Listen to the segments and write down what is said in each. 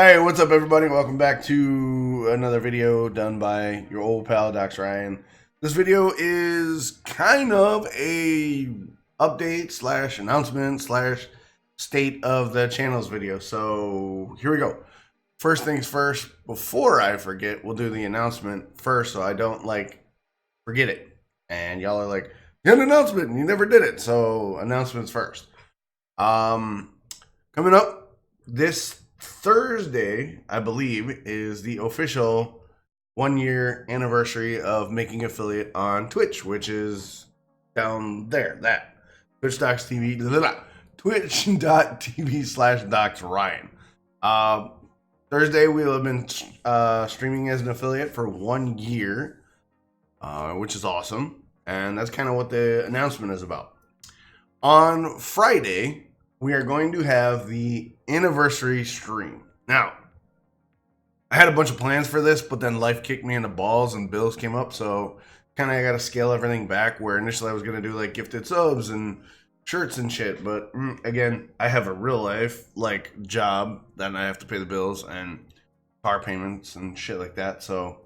Hey, what's up, everybody? Welcome back to another video done by your old pal, Dox Ryan. This video is kind of a update slash announcement slash state of the channel's video. So here we go. First things first, before I forget, we'll do the announcement first so I don't forget it. And y'all are like, you had an announcement and you never did it. So announcements first. Coming up this Thursday, I believe, is the official 1 year anniversary of making affiliate on Twitch, which is down there. That Twitch.tv, Twitch.tv/DocsRyan. Thursday, we'll have been streaming as an affiliate for 1 year, which is awesome. And that's kind of what the announcement is about. On Friday, we are going to have the anniversary stream. Now, I had a bunch of plans for this, but then life kicked me in the balls and bills came up, so kind of got to scale everything back, where initially I was going to do like gifted subs and shirts and shit, but again, I have a real life job that I have to pay the bills and car payments and shit like that, so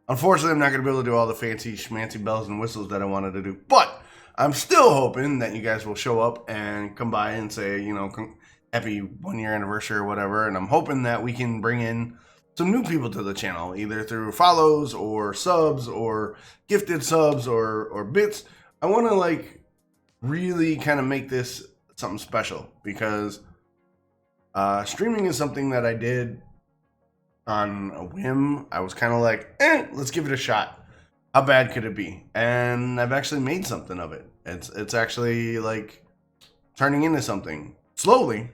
unfortunately I'm not going to be able to do all the fancy schmancy bells and whistles that I wanted to do, but I'm still hoping that you guys will show up and come by and say, happy 1 year anniversary or whatever. And I'm hoping that we can bring in some new people to the channel, either through follows or subs or gifted subs or bits. I want to really kind of make this something special, because streaming is something that I did on a whim. I was kind of like, let's give it a shot. How bad could it be? And I've actually made something of it. It's actually turning into something slowly,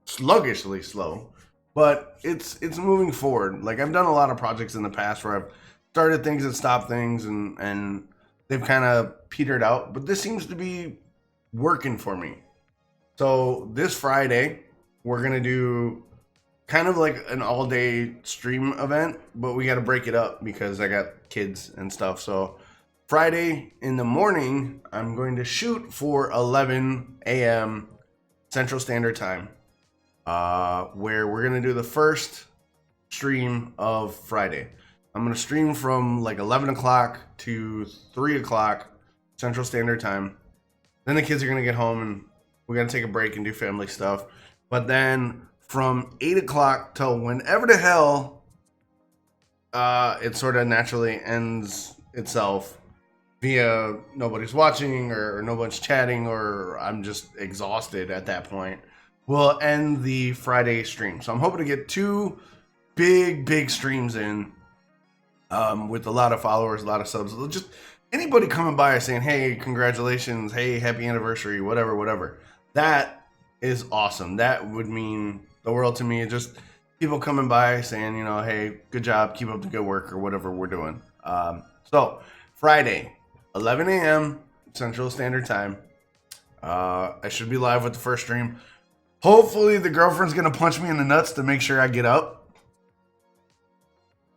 sluggishly slow, but it's moving forward. I've done a lot of projects in the past where I've started things and stopped things, and they've kind of petered out. But this seems to be working for me. So this Friday, we're gonna do kind of like an all-day stream event, but we got to break it up because I got kids and stuff. So Friday in the morning, I'm going to shoot for 11 a.m. Central Standard Time, where we're going to do the first stream of Friday. I'm going to stream from 11 o'clock to 3 o'clock Central Standard Time. Then the kids are going to get home and we're going to take a break and do family stuff. But then from 8 o'clock till whenever the hell it sort of naturally ends itself, via nobody's watching or nobody's chatting or I'm just exhausted at that point, we'll end the Friday stream. So I'm hoping to get two big streams in, with a lot of followers, a lot of subs. Just anybody coming by saying, hey, congratulations, hey, happy anniversary, whatever. That is awesome. That would mean the world to me. Just people coming by saying, hey, good job, keep up the good work, or whatever we're doing. So Friday, 11 a.m. Central Standard Time. I should be live with the first stream. Hopefully the girlfriend's gonna punch me in the nuts to make sure I get up.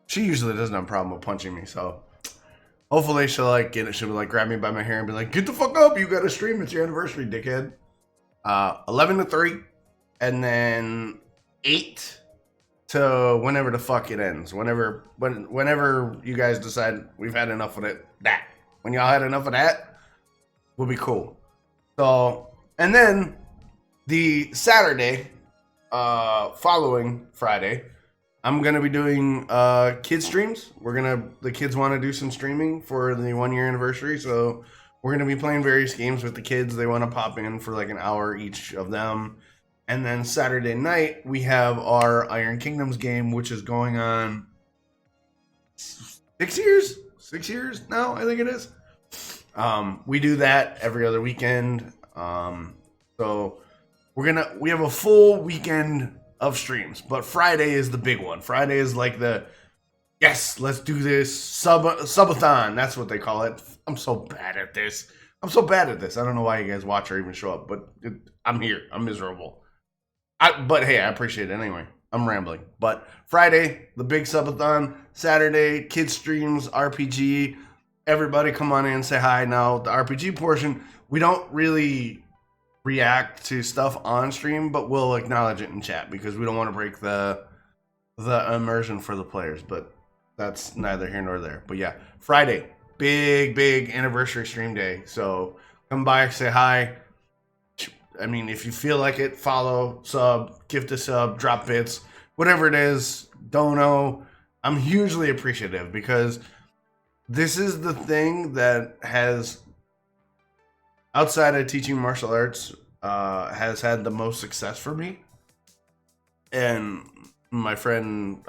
She usually doesn't have a problem with punching me, so hopefully she'll get it. She'll be grab me by my hair and be like, get the fuck up, you gotta stream, it's your anniversary, dickhead. 11 to 3. And then 8 to whenever the fuck it ends. Whenever you guys decide we've had enough of it. When y'all had enough of that, we'll be cool. So, and then the Saturday, following Friday, I'm gonna be doing kid streams. The kids want to do some streaming for the 1 year anniversary, so we're gonna be playing various games with the kids. They want to pop in for an hour each of them. And then Saturday night, we have our Iron Kingdoms game, which is going on 6 years? 6 years now, I think it is. We do that every other weekend. So we have a full weekend of streams, but Friday is the big one. Friday is yes, let's do this subathon. That's what they call it. I'm so bad at this. I don't know why you guys watch or even show up, but I'm here. I'm miserable. But hey, I appreciate it anyway. I'm rambling. But Friday, the big subathon. Saturday, kids streams, RPG. Everybody come on in and say hi. Now, the RPG portion, we don't really react to stuff on stream, but we'll acknowledge it in chat because we don't want to break the the immersion for the players, but that's neither here nor there. But yeah, Friday, big anniversary stream day. So come by, say hi. I mean, if you feel like it, follow, sub, gift a sub, drop bits, whatever it is, dono. I'm hugely appreciative because this is the thing that has, outside of teaching martial arts, has had the most success for me. And my friend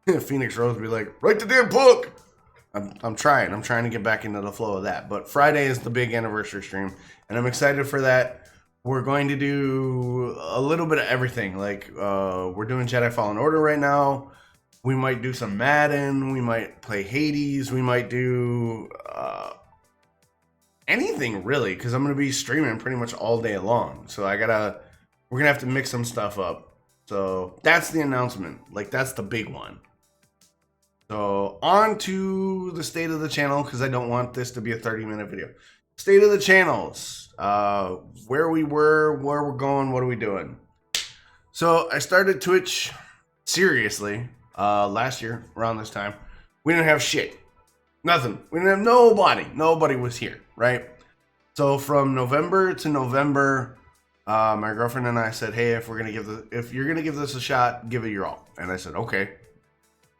Phoenix Rose would be like, write the damn book. I'm trying to get back into the flow of that. But Friday is the big anniversary stream, and I'm excited for that. We're going to do a little bit of everything. Like we're doing Jedi Fallen Order right now. We might do some Madden. We might play Hades. We might do anything really, because I'm gonna be streaming pretty much all day long. So we're gonna have to mix some stuff up. So that's the announcement. Like that's the big one. So on to the state of the channel, because I don't want this to be a 30-minute video. State of the channels, where we were, where we're going, what are we doing? So I started Twitch seriously last year around this time. We didn't have shit, nothing. We didn't have nobody. Nobody was here, right? So from November to November, my girlfriend and I said, "Hey, if you're gonna give this a shot, give it your all." And I said, "Okay,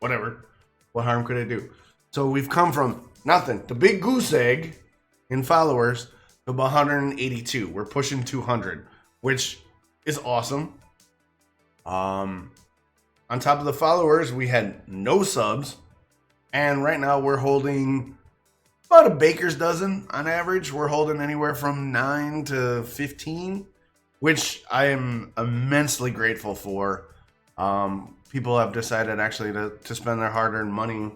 whatever. What harm could it do?" So we've come from nothing to big goose egg in followers to 182. We're pushing 200, which is awesome. On top of the followers, we had no subs, and right now we're holding about a baker's dozen on average. We're holding anywhere from 9 to 15, which I am immensely grateful for. People have decided actually to spend their hard-earned money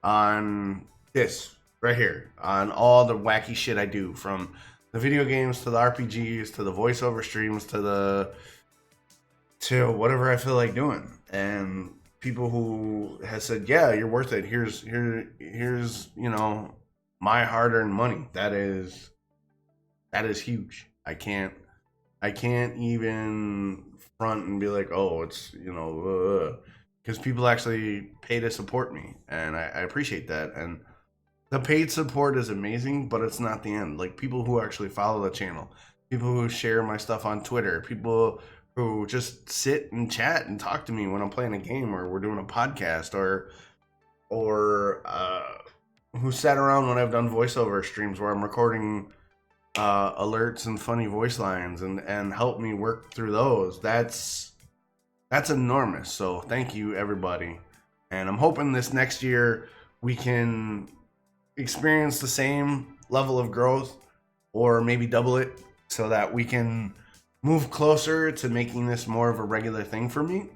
on this right here, on all the wacky shit I do, from the video games to the RPGs to the voiceover streams to whatever I feel like doing. And people who has said, "Yeah, you're worth it. Here's my hard-earned money." That is huge. I can't even front and be like, "Oh, it's because people actually pay to support me, and I appreciate that. And the paid support is amazing, but it's not the end. Like people who actually follow the channel, people who share my stuff on Twitter, people who just sit and chat and talk to me when I'm playing a game or we're doing a podcast, or who sat around when I've done voiceover streams where I'm recording alerts and funny voice lines and help me work through those. That's enormous. So thank you, everybody. And I'm hoping this next year we can experience the same level of growth, or maybe double it, so that we can move closer to making this more of a regular thing for me.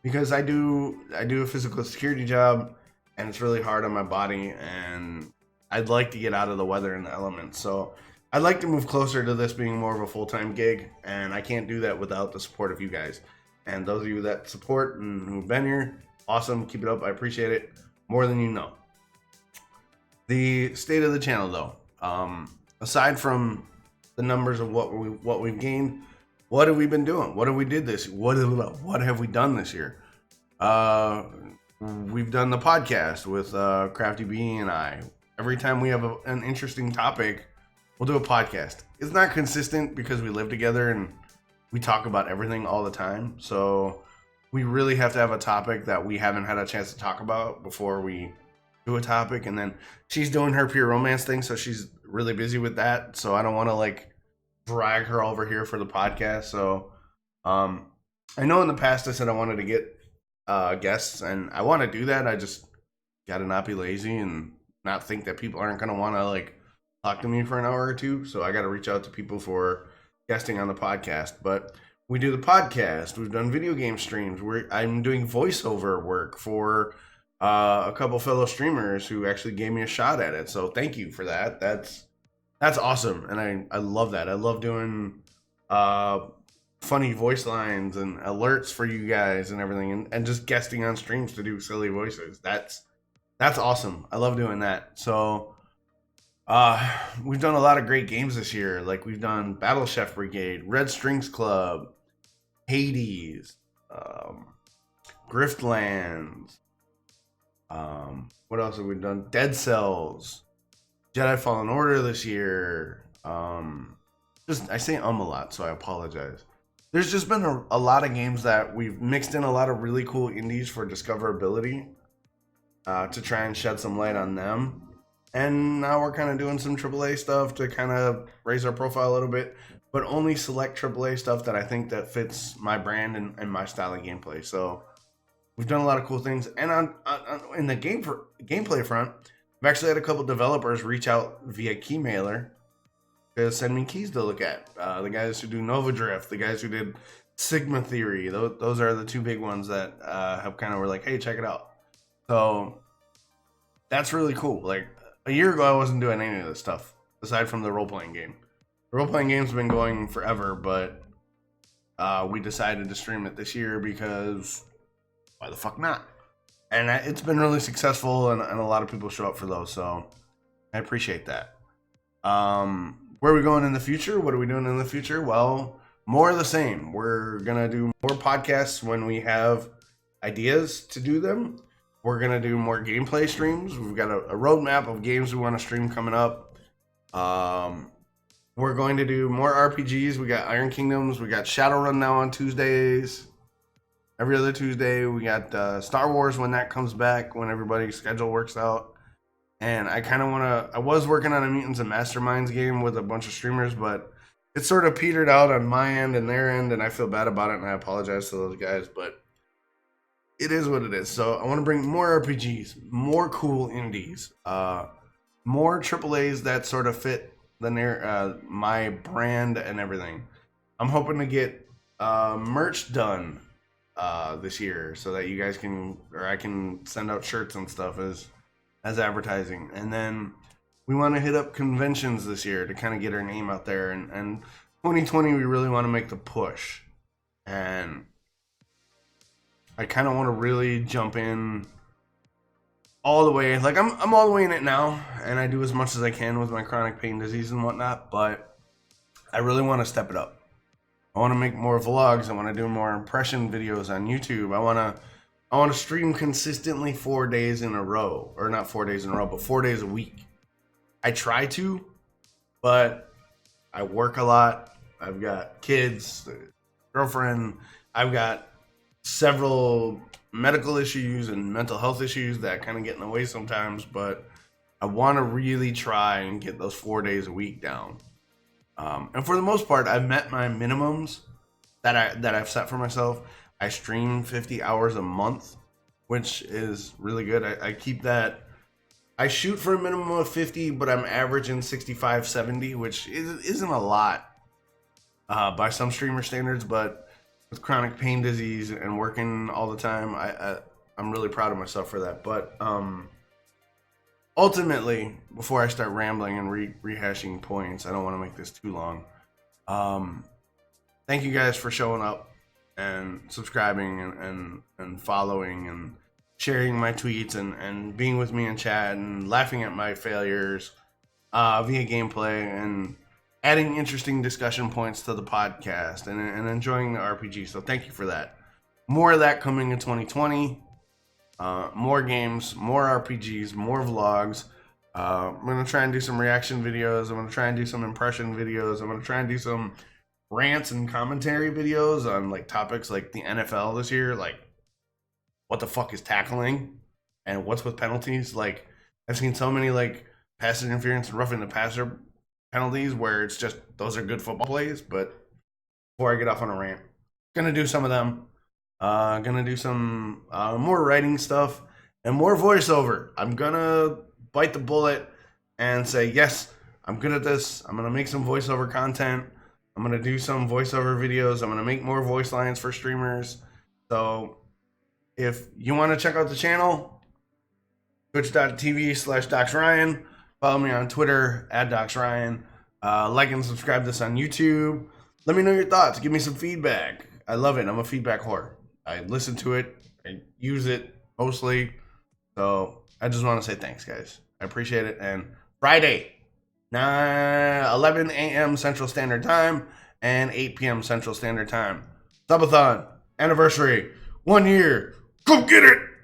Because I do a physical security job, and it's really hard on my body, and I'd like to get out of the weather and the elements. So I'd like to move closer to this being more of a full-time gig, and I can't do that without the support of you guys. And those of you that support and who've been here, awesome. Keep it up. I appreciate it more than you know. The state of the channel, though, aside from the numbers of what we've gained, what have we been doing? What have we did this? What have we done this year? We've done the podcast with Crafty B and I. Every time we have an interesting topic, we'll do a podcast. It's not consistent because we live together and we talk about everything all the time. So we really have to have a topic that we haven't had a chance to talk about before we do a topic. And then she's doing her pure romance thing, so she's really busy with that. So I don't want to drag her over here for the podcast. So I know in the past I said I wanted to get guests, and I want to do that. I just got to not be lazy and not think that people aren't going to want to talk to me for an hour or two. So I got to reach out to people for guesting on the podcast. But we do the podcast. We've done video game streams. I'm doing voiceover work for a couple fellow streamers who actually gave me a shot at it. So thank you for that. That's awesome. And I love that. I love doing funny voice lines and alerts for you guys and everything, and just guesting on streams to do silly voices. That's awesome. I love doing that. So we've done a lot of great games this year. We've done Battle Chef Brigade, Red Strings Club, Hades, Griftlands. What else have we done? Dead Cells, Jedi Fallen Order this year. I say a lot, so I apologize. There's just been a lot of games that we've mixed in a lot of really cool indies for discoverability to try and shed some light on them. And now we're kind of doing some AAA stuff to kind of raise our profile a little bit, but only select AAA stuff that I think that fits my brand and my style of gameplay. So we've done a lot of cool things. And in the gameplay front, I've actually had a couple developers reach out via Keymailer to send me keys to look at. The guys who do Nova Drift, the guys who did Sigma Theory, those are the two big ones that have kind of were like, hey, check it out. So that's really cool. Like a year ago, I wasn't doing any of this stuff aside from the role-playing game. The role-playing game's been going forever, but we decided to stream it this year because why the fuck not? And it's been really successful, and a lot of people show up for those, so I appreciate that. Where are we going in the future? What are we doing in the future? Well, more of the same. We're going to do more podcasts when we have ideas to do them. We're going to do more gameplay streams. We've got a roadmap of games we want to stream coming up. We're going to do more RPGs. We got Iron Kingdoms. We got Shadowrun now on Tuesdays. Every other Tuesday. We got Star Wars when that comes back, when everybody's schedule works out. And I kind of want to... I was working on a Mutants and Masterminds game with a bunch of streamers, but it sort of petered out on my end and their end, and I feel bad about it, and I apologize to those guys, but it is what it is. So I want to bring more RPGs, more cool indies, more AAAs that sort of fit my brand and everything. I'm hoping to get merch done this year so that you guys can, or I can send out shirts and stuff as advertising. And then we want to hit up conventions this year to kind of get our name out there. And 2020, we really want to make the push. And I kind of want to really jump in all the way. Like I'm all the way in it now, and I do as much as I can with my chronic pain disease and whatnot, but I really want to step it up. I want to make more vlogs. I want to do more impression videos on YouTube. I want to stream consistently 4 days in a row, or not 4 days in a row, but 4 days a week. I try to, but I work a lot. I've got kids, girlfriend. I've got several medical issues and mental health issues that kind of get in the way sometimes, but I want to really try and get those 4 days a week down. And for the most part, I've met my minimums that I've set for myself. I stream 50 hours a month, which is really good. I keep that. I shoot for a minimum of 50, but I'm averaging 65, 70, which isn't a lot by some streamer standards, but with chronic pain disease and working all the time, I'm really proud of myself for that. But ultimately, before I start rambling and rehashing points, I don't want to make this too long. Thank you guys for showing up and subscribing and following and sharing my tweets and being with me in chat and laughing at my failures via gameplay and adding interesting discussion points to the podcast and enjoying the RPG. So thank you for that. More of that coming in 2020. More games, more RPGs, more vlogs. I'm going to try and do some reaction videos. I'm going to try and do some impression videos. I'm going to try and do some rants and commentary videos on like topics like the NFL this year, like what the fuck is tackling and what's with penalties. Like I've seen so many like pass interference and roughing the passer penalties where it's just those are good football plays. But before I get off on a rant, gonna do some of them. Gonna do some more writing stuff and more voiceover. I'm gonna bite the bullet and say, yes, I'm good at this. I'm gonna make some voiceover content. I'm gonna do some voiceover videos. I'm gonna make more voice lines for streamers. So if you want to check out the channel, twitch.tv/DocsRyan. Follow me on Twitter @DocsRyan. Like and subscribe this on YouTube. Let me know your thoughts. Give me some feedback. I love it. I'm a feedback whore. I listen to it. I use it mostly. So I just want to say thanks, guys. I appreciate it. And Friday, 11 a.m. Central Standard Time and 8 p.m. Central Standard Time. Subathon anniversary. 1 year. Come get it!